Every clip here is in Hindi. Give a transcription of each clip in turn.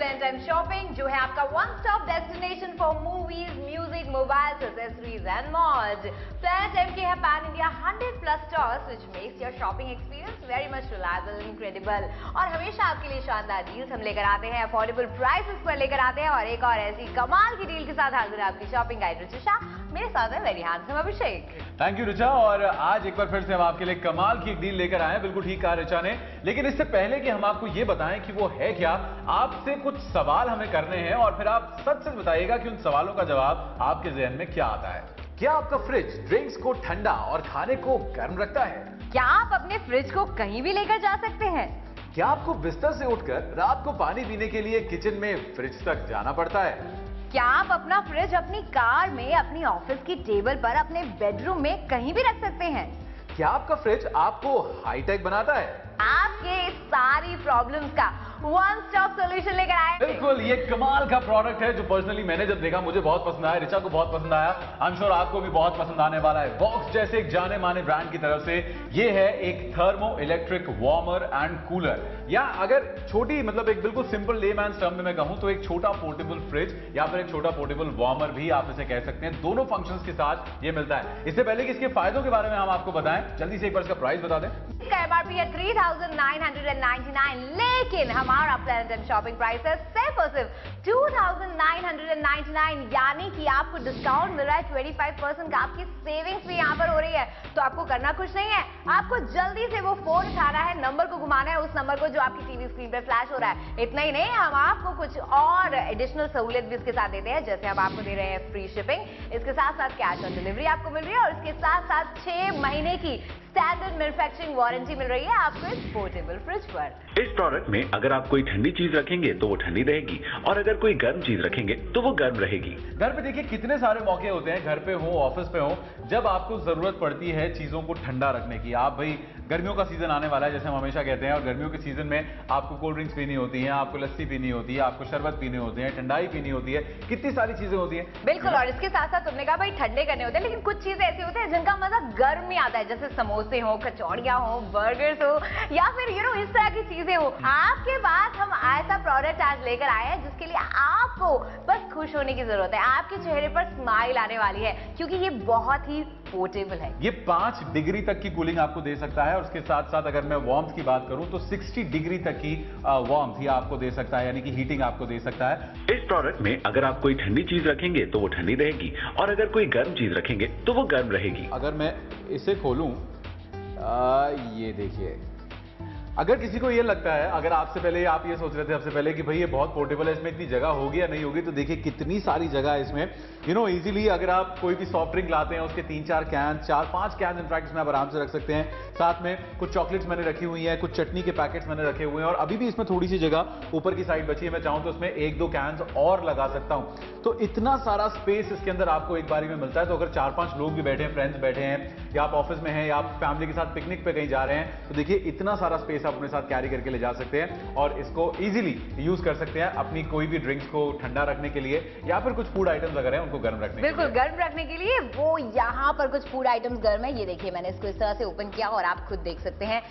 Splendid Time Shopping, जो है आपका one stop destination for movies, music, mobiles, accessories and more. Splendid Time के है pan India 100+ stores, which makes your shopping experience very much reliable, incredible. और हमेशा आपके लिए शानदार डील्स हम लेकर आते हैं, अफोर्डेबल प्राइसेस पर लेकर आते हैं, और एक और ऐसी कमाल की डील के साथ हाजिर है आपकी शॉपिंग गाइड रुचिशा। मेरे साथ है very handsome Abhishek. Thank you Richa. और आज एक बार फिर से हम आपके लिए कमाल की एक डील लेकर आए हैं। बिल्कुल ठीक कहा रिचा ने, लेकिन इससे पहले कि हम आपको ये बताएं कि वो है क्या, आपसे कुछ सवाल हमें करने हैं और फिर आप सच सच बताइएगा कि उन सवालों का जवाब आपके जहन में क्या आता है। क्या आपका फ्रिज ड्रिंक्स को ठंडा और खाने को गर्म रखता है? क्या आप अपने फ्रिज को कहीं भी लेकर जा सकते हैं? क्या आपको बिस्तर से उठकर रात को पानी पीने के लिए किचन में फ्रिज तक जाना पड़ता है? क्या आप अपना फ्रिज अपनी कार में, अपनी ऑफिस की टेबल पर, अपने बेडरूम में कहीं भी रख सकते हैं? क्या आपका फ्रिज आपको हाईटेक बनाता है? आपके सारी प्रॉब्लम्स का वन स्टॉप सॉल्यूशन लेकर आए। बिल्कुल, ये कमाल का प्रोडक्ट है जो पर्सनली मैंने जब देखा मुझे बहुत पसंद आया, रिचा को बहुत पसंद आया, आई एम श्योर आपको भी बहुत पसंद आने वाला है। बॉक्स जैसे एक जाने माने ब्रांड की तरफ से ये है एक thermo electric warmer and cooler, या अगर छोटी मतलब एक बिल्कुल सिंपल लेमैन टर्म में मैं कहूं तो एक छोटा पोर्टेबल फ्रिज या फिर एक छोटा पोर्टेबल वार्मर भी आप इसे कह सकते हैं। दोनों फंक्शंस के साथ ये मिलता है। इससे पहले कि इसके फायदों के बारे में हम आपको बताएं, जल्दी से एक बार इसका प्राइस बता दें। इसका एमआरपी है 3999, लेकिन हमारा प्लैनेट टाइम शॉपिंग प्राइस है सिर्फ और सिर्फ 2999, यानी कि आपको डिस्काउंट मिल रहा है 25% का। आपकी सेविंग्स भी यहाँ पर हो रही है। तो आपको करना कुछ नहीं है, आपको जल्दी से वो फोन उठाना है, नंबर को घुमाना है, उस नंबर को जो आपकी टीवी स्क्रीन पर फ्लैश हो रहा है। इतना ही नहीं, हम आपको कुछ और एडिशनल सहूलियत भी इसके साथ देते हैं, जैसे हम आपको दे रहे हैं फ्री शिपिंग, इसके साथ साथ कैश ऑन डिलीवरी आपको मिल रही है, और इसके साथ साथ 6 महीने की स्टैंडर्ड मैन्युफैक्चरिंग वारंटी मिल रही है आपको इस पोर्टेबल फ्रिज पर। इस प्रोडक्ट में अगर आप कोई ठंडी चीज रखेंगे तो वो ठंडी रहेगी, और अगर कोई गर्म चीज रखेंगे तो वो गर्म रहेगी। घर पे देखिए कितने सारे मौके होते हैं, घर पे हो, ऑफिस पे हो, जब आपको जरूरत पड़ती है चीजों को ठंडा रखने की। आप भाई गर्मियों का सीजन आने वाला है जैसे हम हमेशा कहते हैं, और गर्मियों के सीजन में आपको कोल्ड ड्रिंक्स पीनी होती हैं, आपको लस्सी पीनी होती है, आपको शरबत पीने होते हैं, ठंडाई पीनी होती है, कितनी सारी चीजें होती हैं। बिल्कुल, और इसके साथ साथ तुमने कहा भाई ठंडे करने होते हैं, लेकिन कुछ चीजें ऐसी होती हैं जिनका मजा गर्म में आता है, जैसे समोसे हो, कचौड़ियां हो, बर्गर्स हो, या फिर इस तरह की चीजें हो। आपके पास हम ऐसा प्रोडक्ट आज लेकर आए हैं जिसके लिए आपको बस खुश होने की जरूरत है। आपके चेहरे पर स्माइल आने वाली है, क्योंकि ये बहुत ही पोर्टेबल है। ये 5 डिग्री तक की कूलिंग आपको दे सकता है, और उसके साथ साथ अगर मैं वार्मथ की बात करूं तो 60 डिग्री तक की वार्मथ आपको दे सकता है, यानी कि हीटिंग आपको दे सकता है। इस प्रोडक्ट में अगर आप कोई ठंडी चीज रखेंगे तो वो ठंडी रहेगी, और अगर कोई गर्म चीज रखेंगे तो वो गर्म रहेगी। अगर मैं इसे खोलूं, ये देखिए, अगर किसी को ये लगता है, अगर आपसे पहले आप ये सोच रहे थे सबसे पहले कि भाई ये बहुत पोर्टेबल है, इसमें इतनी जगह होगी या नहीं होगी, तो देखिए कितनी सारी जगह है इसमें। इजीली अगर आप कोई भी सॉफ्ट ड्रिंक लाते हैं उसके 3-4 कैन, 4-5 कैन इनफैक्ट इसमें आप आराम से रख सकते हैं। साथ में कुछ चॉकलेट्स मैंने रखी हुई है, कुछ चटनी के पैकेट्स मैंने रखे हुए हैं, और अभी भी इसमें थोड़ी सी जगह ऊपर की साइड बची है। मैं चाहूं तो इसमें 1-2 कैन और लगा सकता हूं। तो इतना सारा स्पेस इसके अंदर आपको एक बारी में मिलता है। तो अगर 4-5 लोग भी बैठे हैं, फ्रेंड्स बैठे हैं, या आप ऑफिस में हैं, या आप फैमिली के साथ पिकनिक पे कहीं जा रहे हैं, तो देखिए इतना सारा स्पेस आप अपने साथ कैरी करके ले जा सकते हैं, और इसको इजीली यूज कर सकते हैं अपनी कोई भी ड्रिंक्स को ठंडा रखने के लिए, या फिर कुछ फूड आइटम्स अगर हैं उनको गर्म रखने के लिए। बिल्कुल, गर्म रखने के लिए वो यहाँ पर कुछ फूड आइटम्स गर्म है। ये देखिए, मैंने इसको इस तरह से ओपन किया और आप खुद देख सकते हैं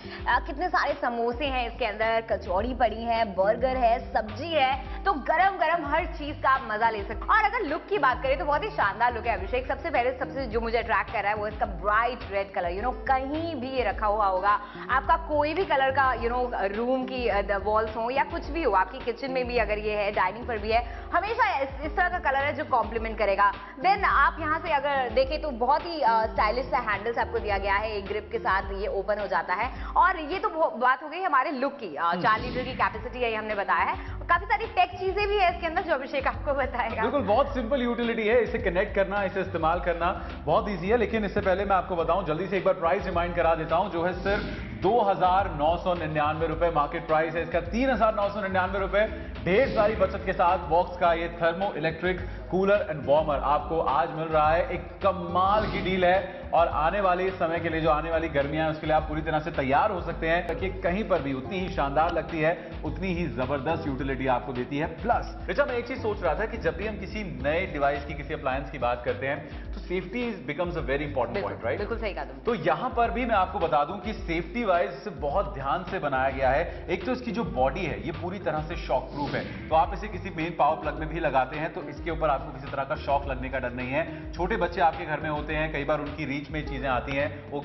कितने सारे समोसे हैं इसके अंदर, कचौड़ी पड़ी है, बर्गर है, सब्जी है, तो गरम गरम हर चीज का आप मजा ले सकते हैं। और अगर लुक की बात करें तो बहुत ही शानदार लुक है अभिषेक। सबसे पहले सबसे जो मुझे अट्रैक्ट कर रहा है वो इसका ब्राइट रेड कलर। कहीं भी ये रखा हुआ होगा, आपका कोई भी कलर का रूम की वॉल्स हो या कुछ भी हो, आपकी किचन में भी अगर ये है, डाइनिंग पर भी है, हमेशा इस तरह का कलर है जो कॉम्प्लीमेंट करेगा। देन आप यहाँ से अगर देखें तो बहुत ही स्टाइलिश सा हैंडल्स आपको दिया गया है, एक ग्रिप के साथ ये ओपन हो जाता है। और ये तो बात हो गई हमारे लुक की। 4 लीटर की कैपेसिटी है, ये हमने बताया है। काफी सारी टेक चीजें भी है इसके अंदर जो अभिषेक आपको बताएगा। बिल्कुल, बहुत सिंपल यूटिलिटी है, इसे कनेक्ट करना, इसे इस्तेमाल करना बहुत ईजी है। लेकिन इससे पहले मैं आपको बताऊं, जल्दी से एक बार प्राइस रिमाइंड करा देता हूं, जो है सिर्फ 2,999 रुपए मार्केट प्राइस है इसका। 3,999 रुपए ढेर सारी बचत के साथ बॉक्स का ये thermo electric cooler and warmer आपको आज मिल रहा है। एक कमाल की डील है और आने वाले समय के लिए, जो आने वाली गर्मियां हैं उसके लिए आप पूरी तरह से तैयार हो सकते हैं, ताकि कहीं पर भी उतनी ही शानदार लगती है, उतनी ही जबरदस्त यूटिलिटी आपको देती है। प्लस रिचा, मैं एक चीज सोच रहा था कि जब भी हम किसी नए डिवाइस की, किसी अप्लायंस की बात करते हैं तो safety becomes a very important point, right? बिल्कुल सही कहा तुम। तो यहां पर भी मैं आपको बता दूं कि सेफ्टी वाइज इसे बहुत ध्यान से बनाया गया है। एक तो इसकी जो बॉडी है ये पूरी तरह से शॉक प्रूफ है, तो आप इसे किसी मेन पावर प्लग में भी लगाते हैं तो इसके ऊपर आपको किसी तरह का शॉक लगने का डर नहीं है। छोटे बच्चे आपके घर में होते हैं, कई बार उनकी रीच में चीजें आती हैं, वो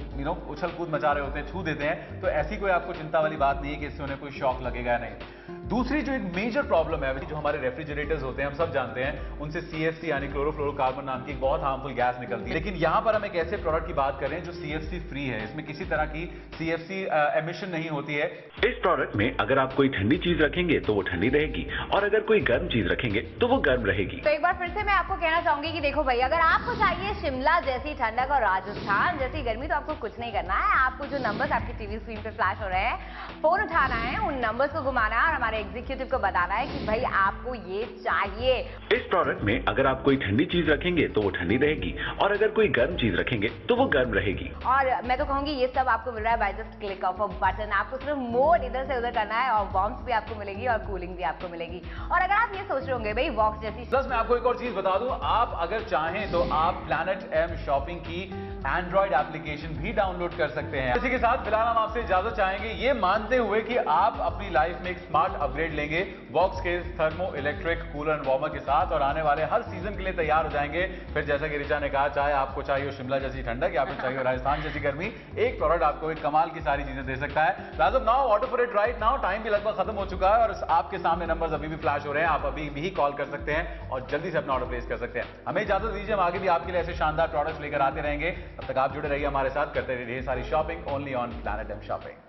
उछल कूद मचा रहे होते हैं, छू देते हैं, तो ऐसी कोई आपको चिंता वाली बात नहीं है कि इससे उन्हें कोई शॉक लगेगा नहीं। दूसरी जो एक मेजर प्रॉब्लम है, जो हमारे रेफ्रिजरेटर्स होते हैं, हम सब जानते हैं, उनसे CFC यानी क्लोरोफ्लोरोकार्बन नाम की एक बहुत हार्मफुल गैस निकलती है। लेकिन यहां पर हम एक ऐसे प्रोडक्ट की बात कर रहे हैं जो CFC फ्री है, इसमें किसी तरह की CFC एमिशन नहीं होती है। इस प्रोडक्ट में अगर आप कोई ठंडी चीज रखेंगे तो वो ठंडी रहेगी, और अगर कोई गर्म चीज रखेंगे तो वो गर्म रहेगी। तो एक बार फिर से मैं आपको कहना चाहूंगी कि देखो भाई, अगर आपको चाहिए शिमला जैसी ठंडक और राजस्थान जैसी गर्मी, तो आपको कुछ नहीं करना है। आपको जो नंबर्स आपकी टीवी स्क्रीन पे फ्लैश हो रहे हैं, फोन उठाना है, उन नंबर्स को घुमाना है और हमारे एग्जीक्यूटिव को बताना है कि भाई आपको ये चाहिए। इस प्रोडक्ट में अगर आप कोई ठंडी चीज रखेंगे तो वो ठंडी रहेगी, और अगर कोई गर्म चीज रखेंगे तो वो गर्म रहेगी। और मैं तो कहूंगी ये सब आपको मिल रहा है by just click of a button. आपको सिर्फ मोड इधर से उधर करना है और वार्मथ भी आपको मिलेगी और कूलिंग भी आपको मिलेगी। और अगर आप ये सोच रहे होंगे भाई वॉक्स जैसी, प्लस मैं आपको एक और चीज बता दूं, आप अगर चाहें तो आप प्लैनेट M शॉपिंग की एंड्रॉइड एप्लीकेशन भी डाउनलोड कर सकते हैं। इसी के साथ फिलहाल हम आपसे इजाजत चाहेंगे, ये मानते हुए कि आप अपनी लाइफ में एक स्मार्ट अपग्रेड लेंगे वॉक्स के thermo electric cooler and warmer के साथ, और आने वाले हर सीजन के लिए तैयार हो जाएंगे। फिर जैसा कि रिचा ने कहा, चाहे आपको चाहिए शिमला जैसी ठंडक या फिर चाहिए राजस्थान जैसी गर्मी, एक प्रोडक्ट आपको एक कमाल की सारी चीजें दे सकता है। As of now, order for it right now. Time भी लगभग खत्म हो चुका है और आपके सामने नंबर्स अभी भी फ्लैश हो रहे हैं, आप अभी भी कॉल कर सकते हैं और जल्दी से अपना ऑर्डर प्लेस कर सकते हैं। हमें इजाजत दीजिए, हम आगे भी आपके लिए ऐसे शानदार प्रोडक्ट्स लेकर आते रहेंगे। तब तक आप जुड़े रहिए हमारे साथ, करते रहिए सारी shopping only on planet M shopping.